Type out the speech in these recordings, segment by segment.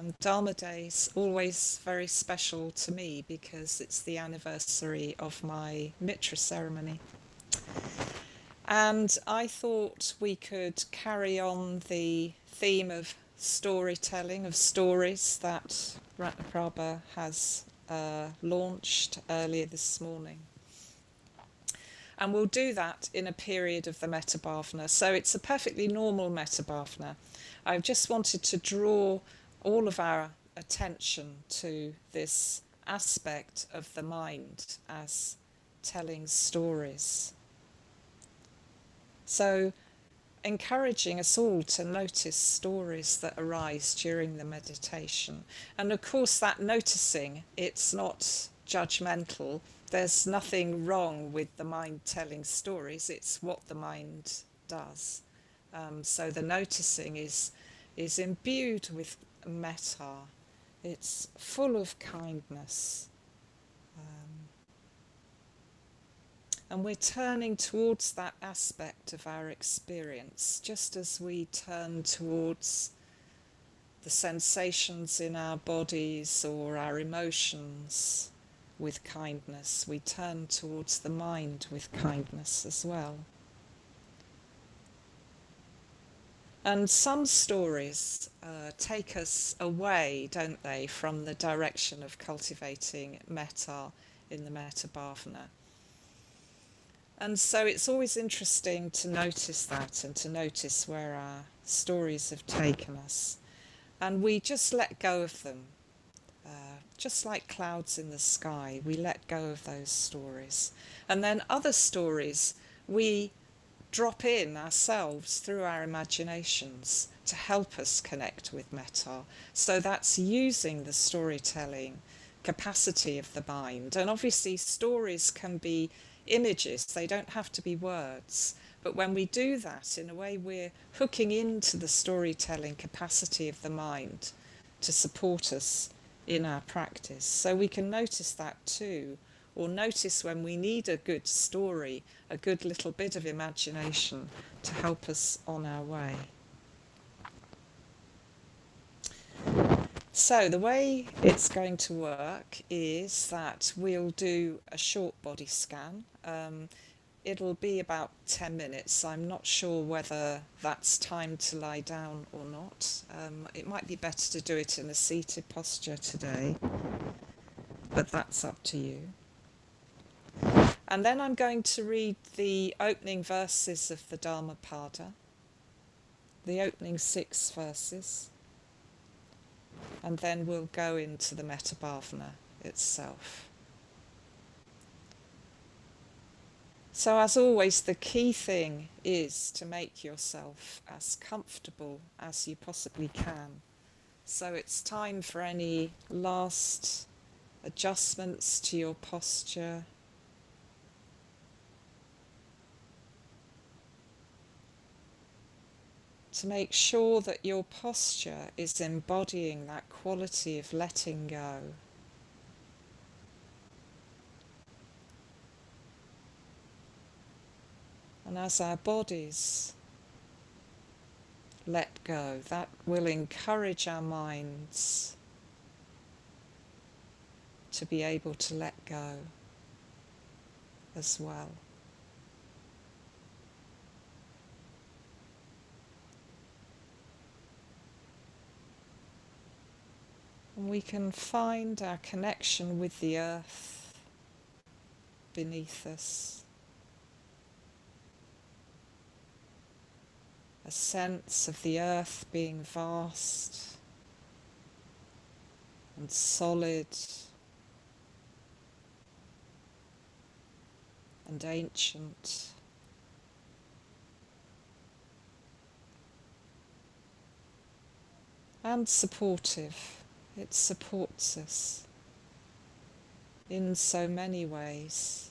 and Dharma Day is always very special to me because it's the anniversary of my Mitra ceremony. And I thought we could carry on the theme of storytelling, of stories that Ratnaprabha has launched earlier this morning. And we'll do that in a period of the Metta Bhavana. So it's a perfectly normal Metta Bhavana. I just wanted to draw all of our attention to this aspect of the mind as telling stories. So encouraging us all to notice stories that arise during the meditation. And of course that noticing, it's not judgmental. There's nothing wrong with the mind telling stories. It's what the mind does. So the noticing is imbued with metta. It's full of kindness. And we're turning towards that aspect of our experience, just as we turn towards the sensations in our bodies or our emotions with kindness. We turn towards the mind with kindness as well. And some stories take us away, don't they, from the direction of cultivating metta in the Metta Bhavana. And so it's always interesting to notice that and to notice where our stories have taken us. And we just let go of them. Just like clouds in the sky, we let go of those stories. And then other stories we drop in ourselves through our imaginations to help us connect with metta. So that's using the storytelling capacity of the mind. And obviously stories can be images, they don't have to be words. But when we do that, in a way we're hooking into the storytelling capacity of the mind to support us in our practice. So we can notice that too, or notice when we need a good story, a good little bit of imagination to help us on our way. So the way it's going to work is that we'll do a short body scan. It'll be about 10 minutes. I'm not sure whether that's time to lie down or not. It might be better to do it in a seated posture today, but that's up to you. And then I'm going to read the opening verses of the Dhammapada, the opening 6 verses, and then we'll go into the Metta Bhavana itself. So as always, the key thing is to make yourself as comfortable as you possibly can. So it's time for any last adjustments to your posture. To make sure that your posture is embodying that quality of letting go. And as our bodies let go, that will encourage our minds to be able to let go as well. And we can find our connection with the earth beneath us. A sense of the earth being vast and solid and ancient. And supportive. It supports us in so many ways.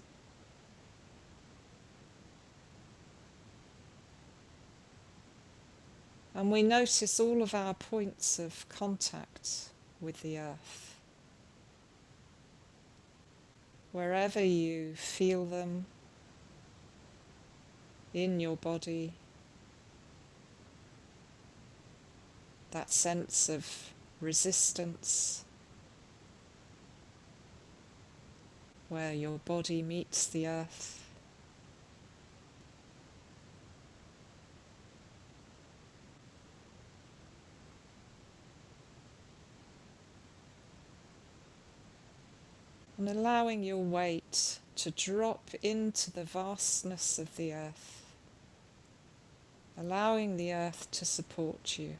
And we notice all of our points of contact with the earth. Wherever you feel them in your body, that sense of resistance, where your body meets the earth. And allowing your weight to drop into the vastness of the earth, allowing the earth to support you.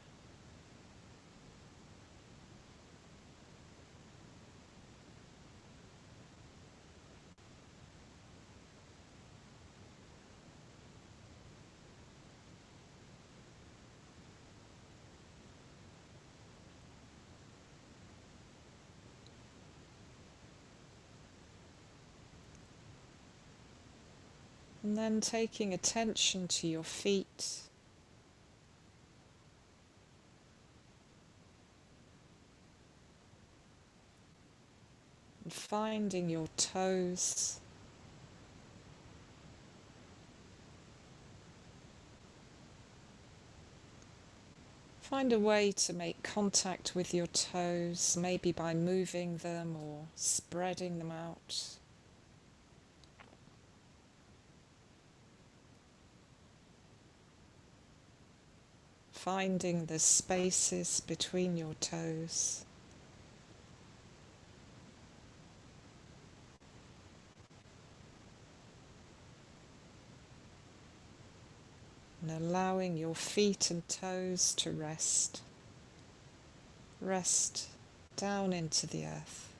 And then taking attention to your feet, and finding your toes, find a way to make contact with your toes, maybe by moving them or spreading them out. Finding the spaces between your toes. And allowing your feet and toes to rest. Rest down into the earth.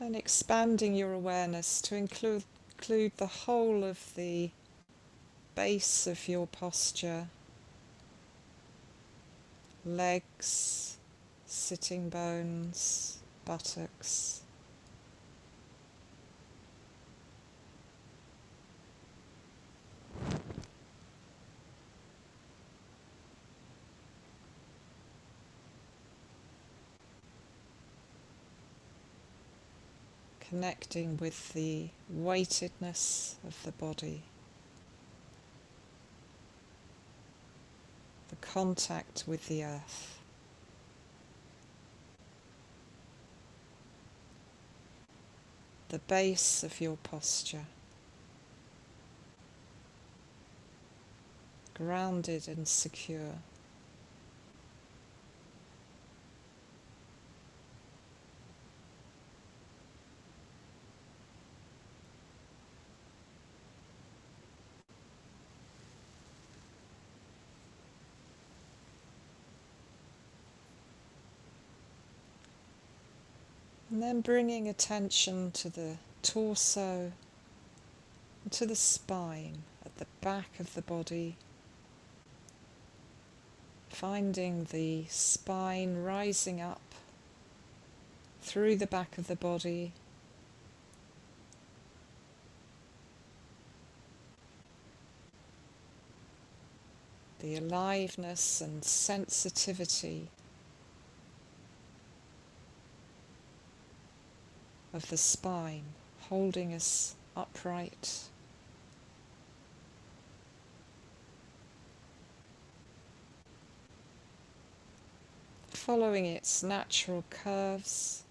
And expanding your awareness to include the whole of the base of your posture, legs, sitting bones, buttocks. Connecting with the weightedness of the body, the contact with the earth. The base of your posture, grounded and secure. And then bringing attention to the torso, and to the spine at the back of the body. Finding the spine rising up through the back of the body. The aliveness and sensitivity of the spine holding us upright. Following its natural curves,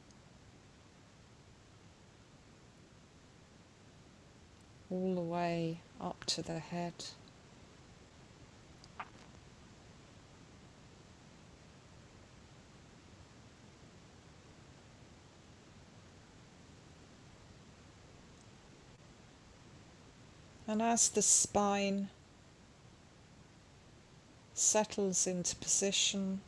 all the way up to the head. And as the spine settles into position,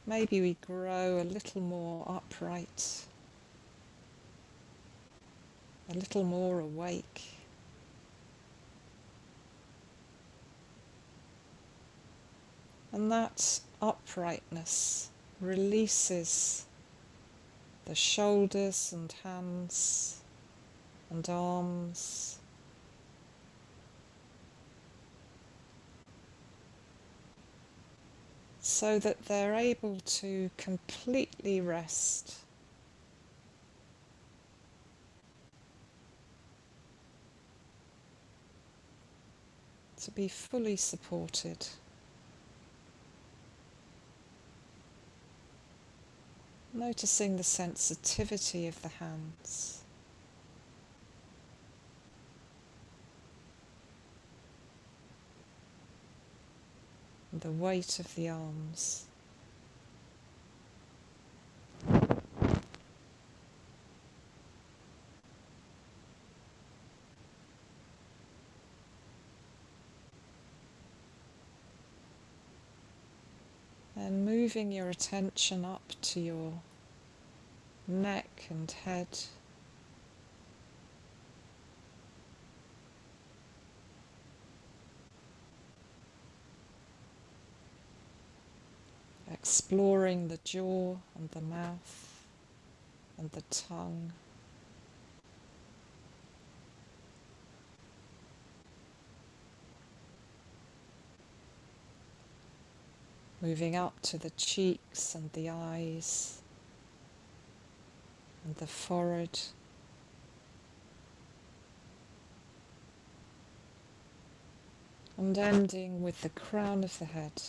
maybe we grow a little more upright, a little more awake. And that uprightness releases the shoulders and hands and arms. so that they're able to completely rest, to be fully supported. Noticing the sensitivity of the hands. And the weight of the arms. And moving your attention up to your neck and head. Exploring the jaw and the mouth and the tongue. Moving up to the cheeks and the eyes and the forehead. And ending with the crown of the head.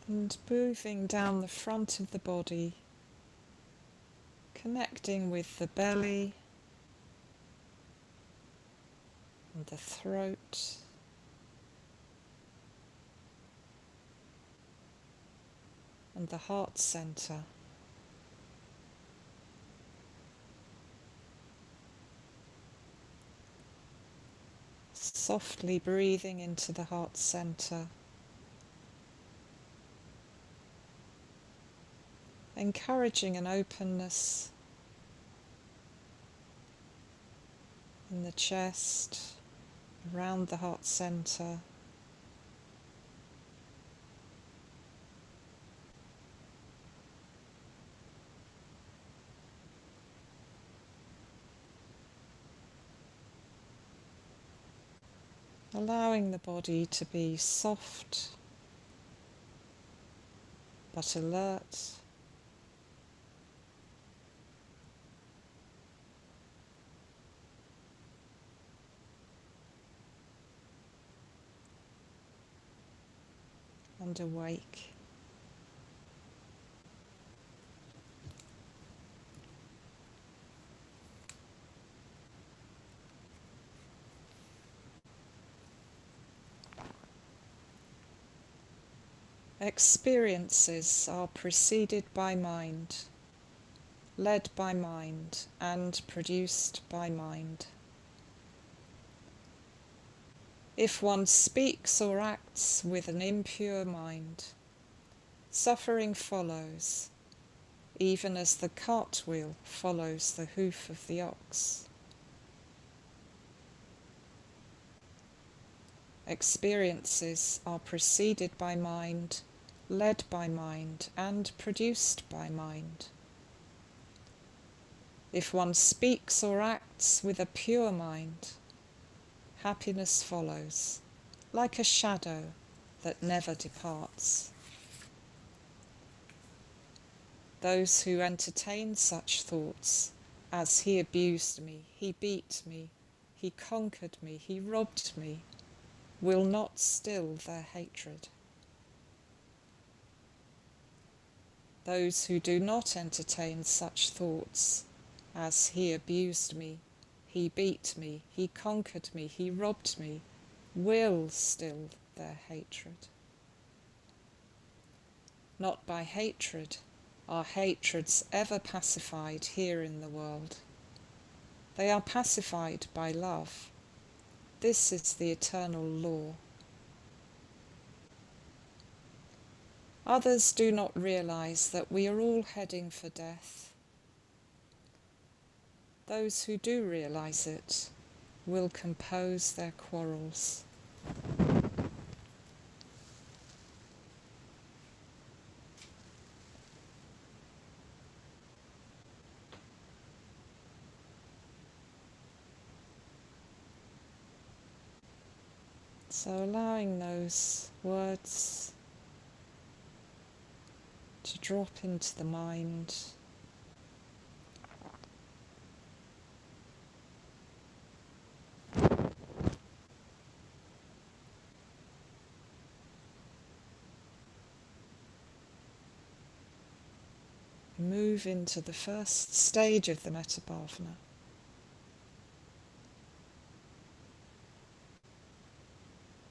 And moving down the front of the body, connecting with the belly and the throat. And the heart center. Softly breathing into the heart center. Encouraging an openness in the chest, around the heart center. Allowing the body to be soft but alert. And awake. Experiences are preceded by mind, led by mind, and produced by mind. If one speaks or acts with an impure mind, suffering follows, even as the cartwheel follows the hoof of the ox. Experiences are preceded by mind, led by mind, and produced by mind. If one speaks or acts with a pure mind, happiness follows, like a shadow that never departs. Those who entertain such thoughts as he abused me, he beat me, he conquered me, he robbed me, will not still their hatred. Those who do not entertain such thoughts as he abused me, he beat me, he conquered me, he robbed me, will still their hatred. Not by hatred are hatreds ever pacified here in the world. They are pacified by love. This is the eternal law. Others do not realize that we are all heading for death. Those who do realize it will compose their quarrels. So allowing those words to drop into the mind, move into the first stage of the Metta Bhavana.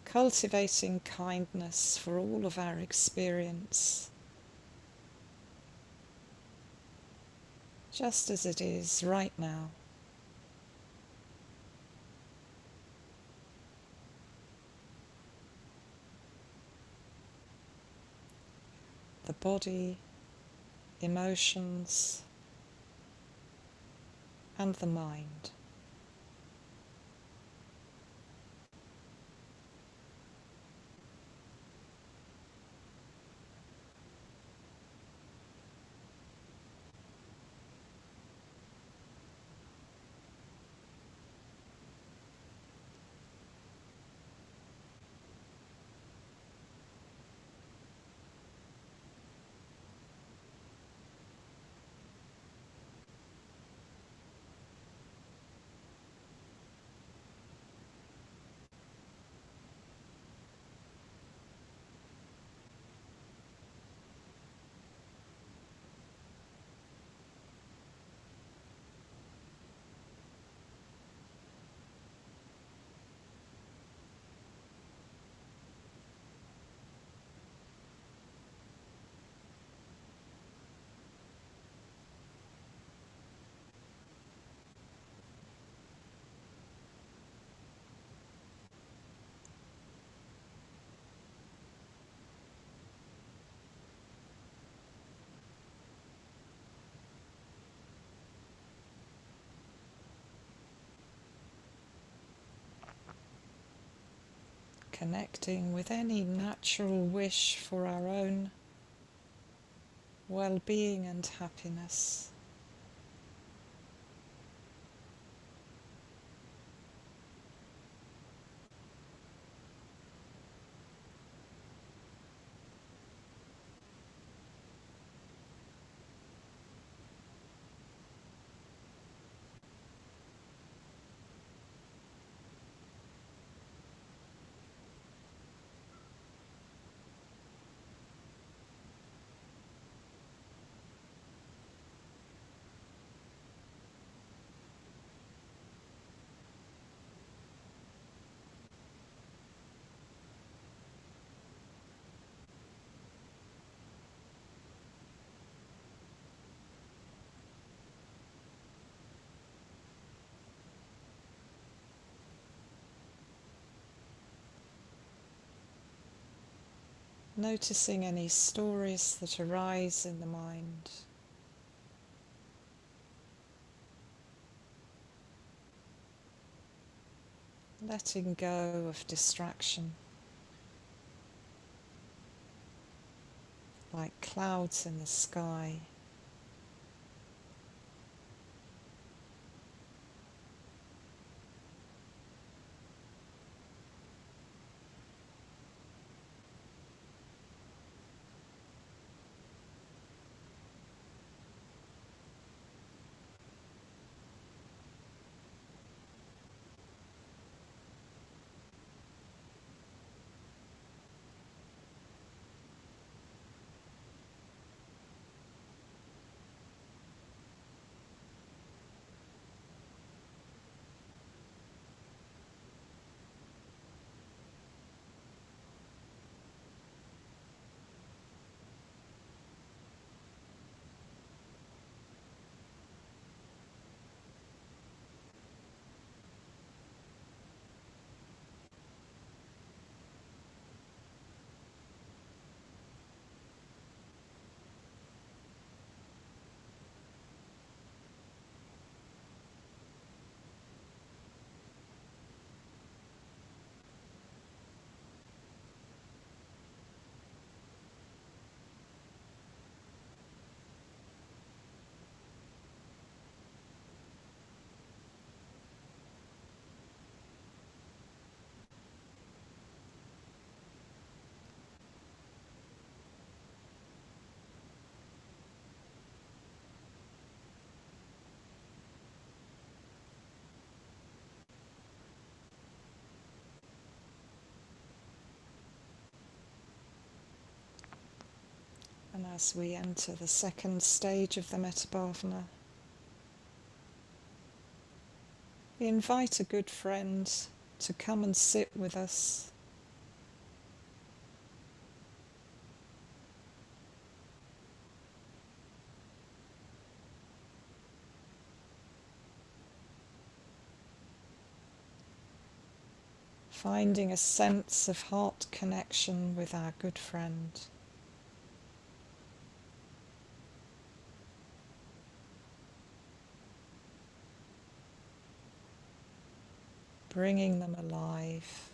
Cultivating kindness for all of our experience, just as it is right now. The body, emotions, and the mind. Connecting with any natural wish for our own well-being and happiness. Noticing any stories that arise in the mind. Letting go of distraction, like clouds in the sky. As we enter the second stage of the Metta Bhavana, we invite a good friend to come and sit with us. Finding a sense of heart connection with our good friend. Bringing them alive.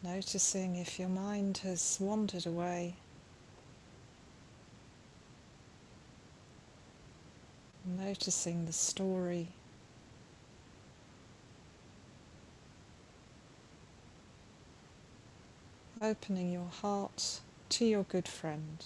Noticing if your mind has wandered away. Noticing the story. Opening your heart to your good friend.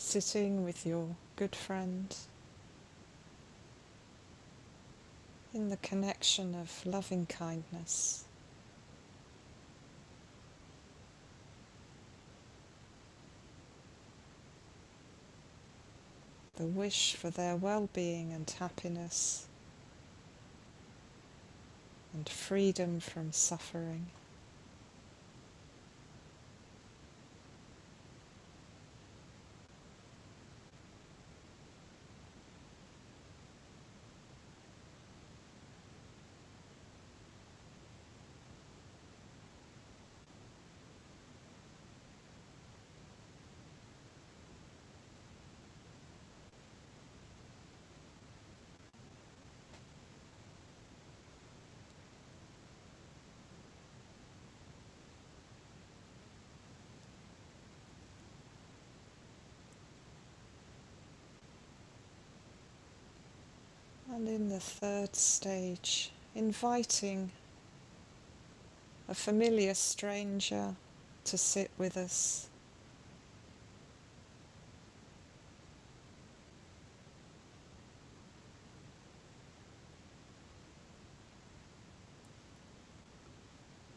Sitting with your good friend in the connection of loving kindness. The wish for their well-being and happiness and freedom from suffering. And in the third stage, inviting a familiar stranger to sit with us.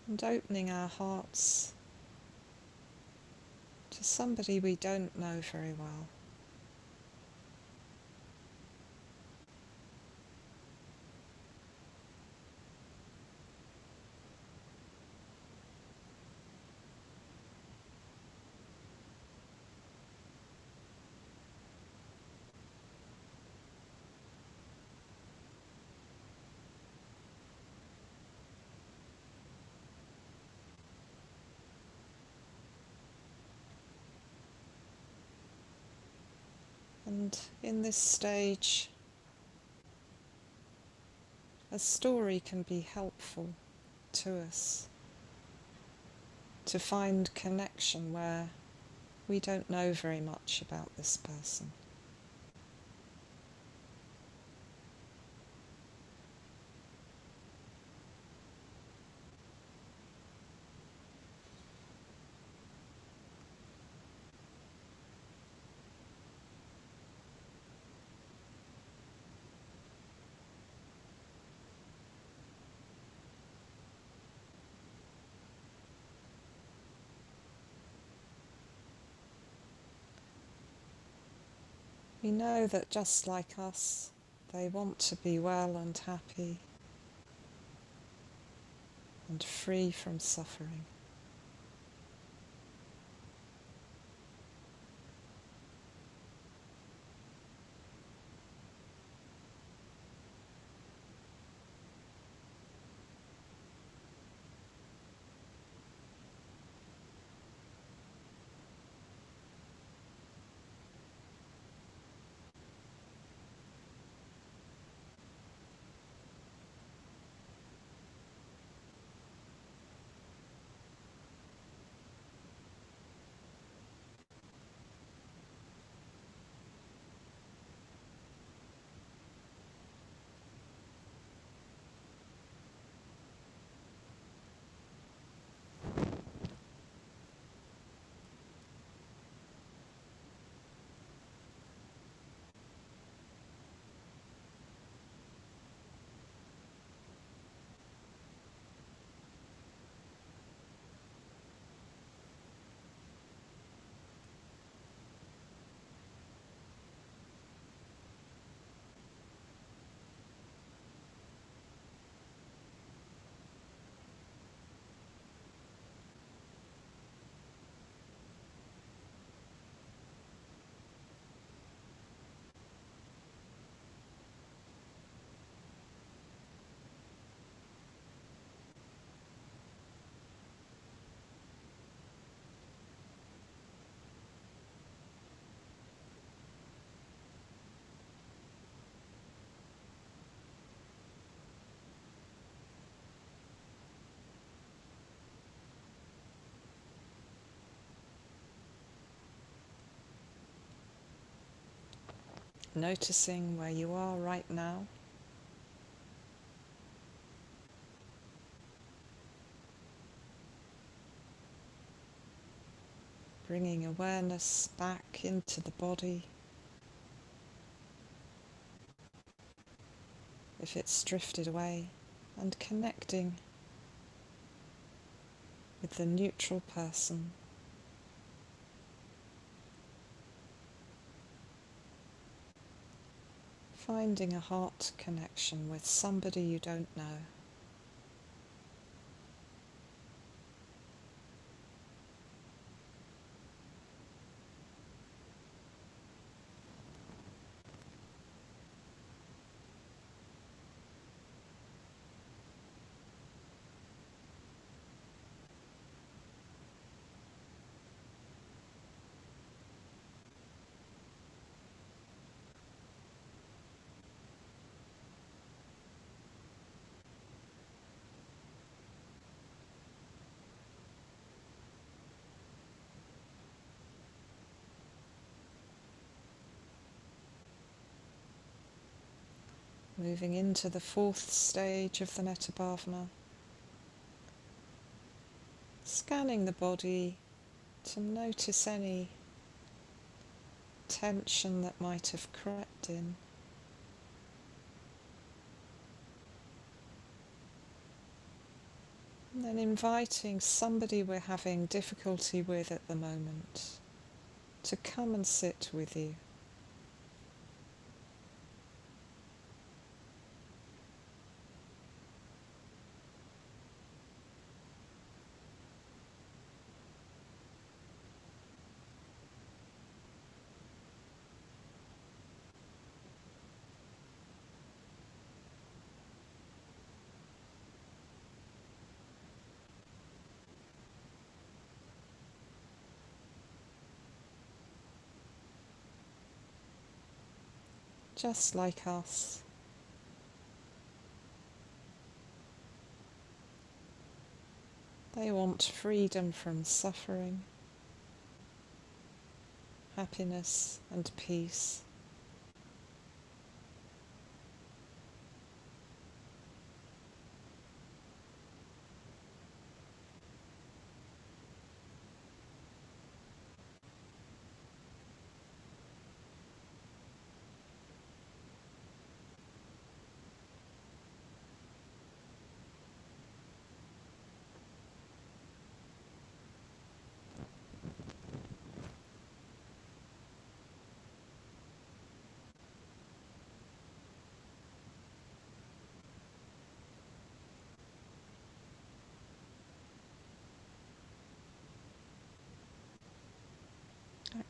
And opening our hearts to somebody we don't know very well. And in this stage, a story can be helpful to us to find connection where we don't know very much about this person. We know that just like us, they want to be well and happy and free from suffering. Noticing where you are right now. Bringing awareness back into the body. If it's drifted away, and connecting with the neutral person. Finding a heart connection with somebody you don't know. Moving into the fourth stage of the Metta Bhavana, scanning the body to notice any tension that might have crept in. And then inviting somebody we're having difficulty with at the moment to come and sit with you. Just like us. They want freedom from suffering, happiness and peace.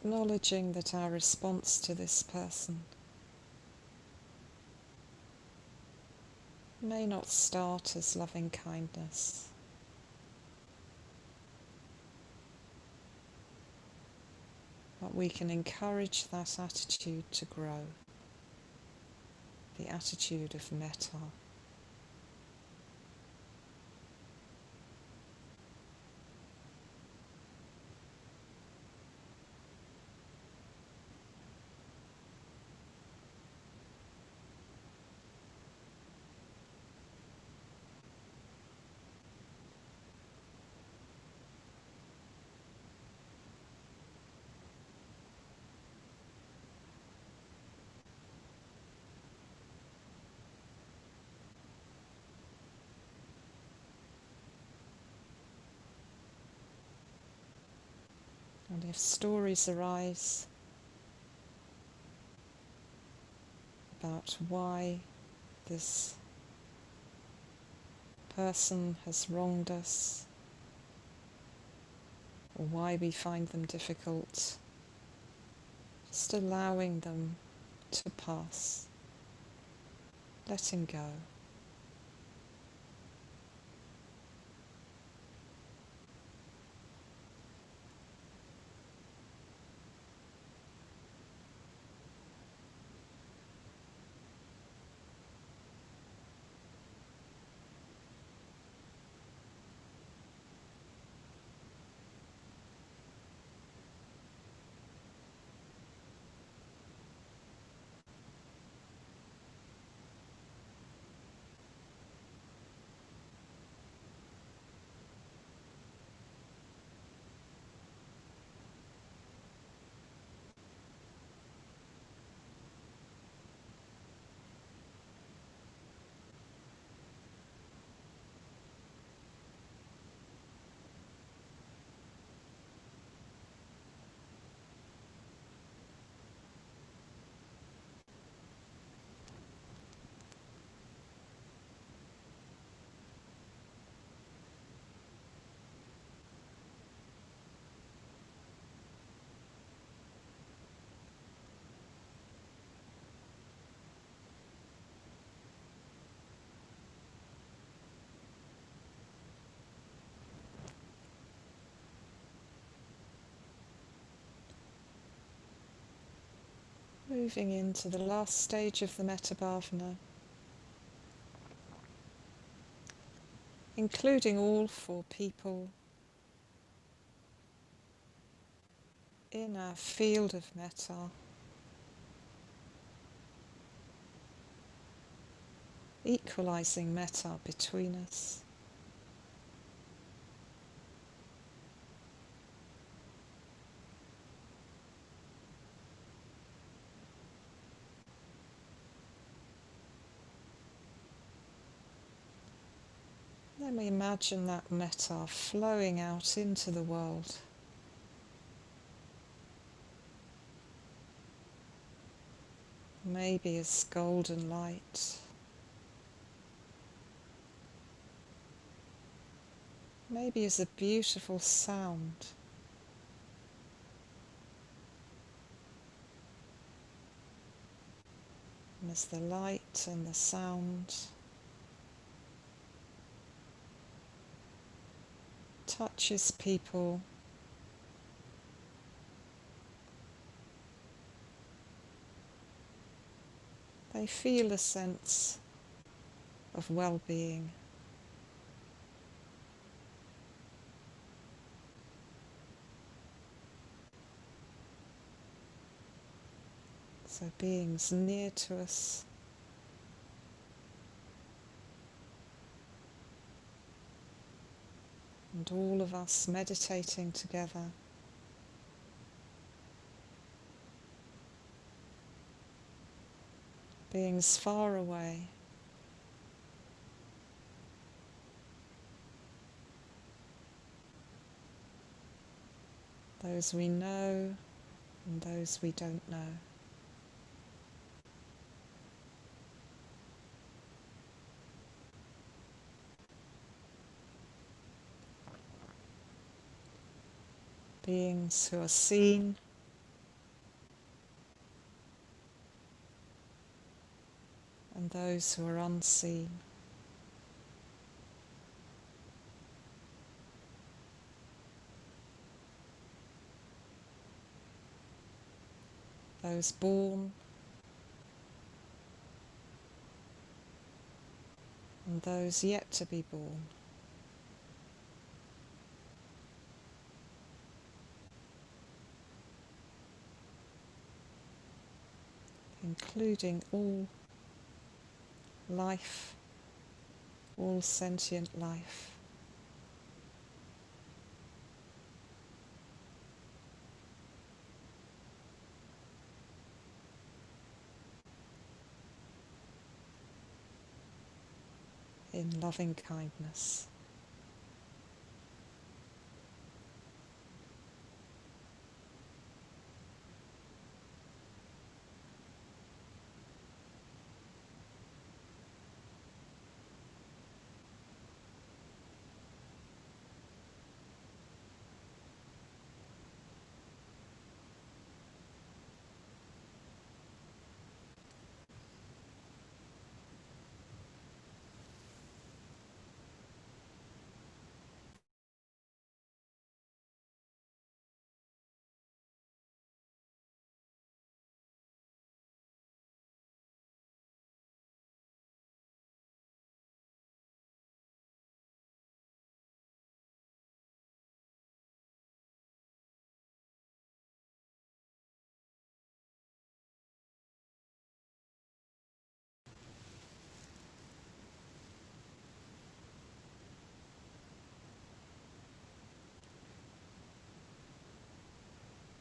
Acknowledging that our response to this person may not start as loving kindness, but we can encourage that attitude to grow, the attitude of metta. And if stories arise about why this person has wronged us, or why we find them difficult, just allowing them to pass, letting go. Moving into the last stage of the Metta Bhavana, including all four people in our field of metta, equalizing metta between us. Then we imagine that metta flowing out into the world. Maybe as golden light. Maybe as a beautiful sound. And as the light and the sound touches people, they feel a sense of well-being. So beings near to us, and all of us meditating together. Beings far away, those we know and those we don't know. Beings who are seen and those who are unseen. Those born and those yet to be born. Including all life, all sentient life. In loving kindness.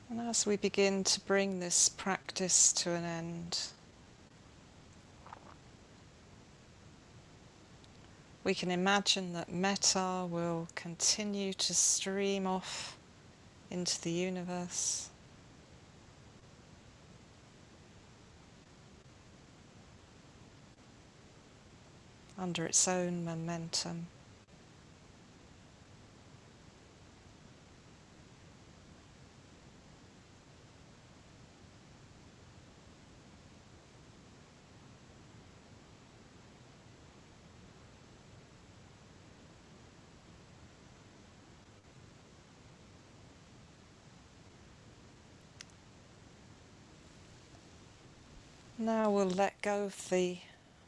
And as we begin to bring this practice to an end, we can imagine that metta will continue to stream off into the universe, under its own momentum. Now we'll let go of the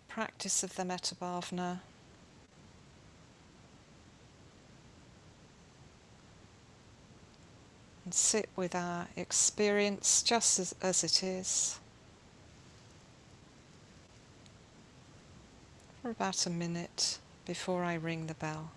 practice of the Metta Bhavana and sit with our experience just as it is. for about a minute before I ring the bell.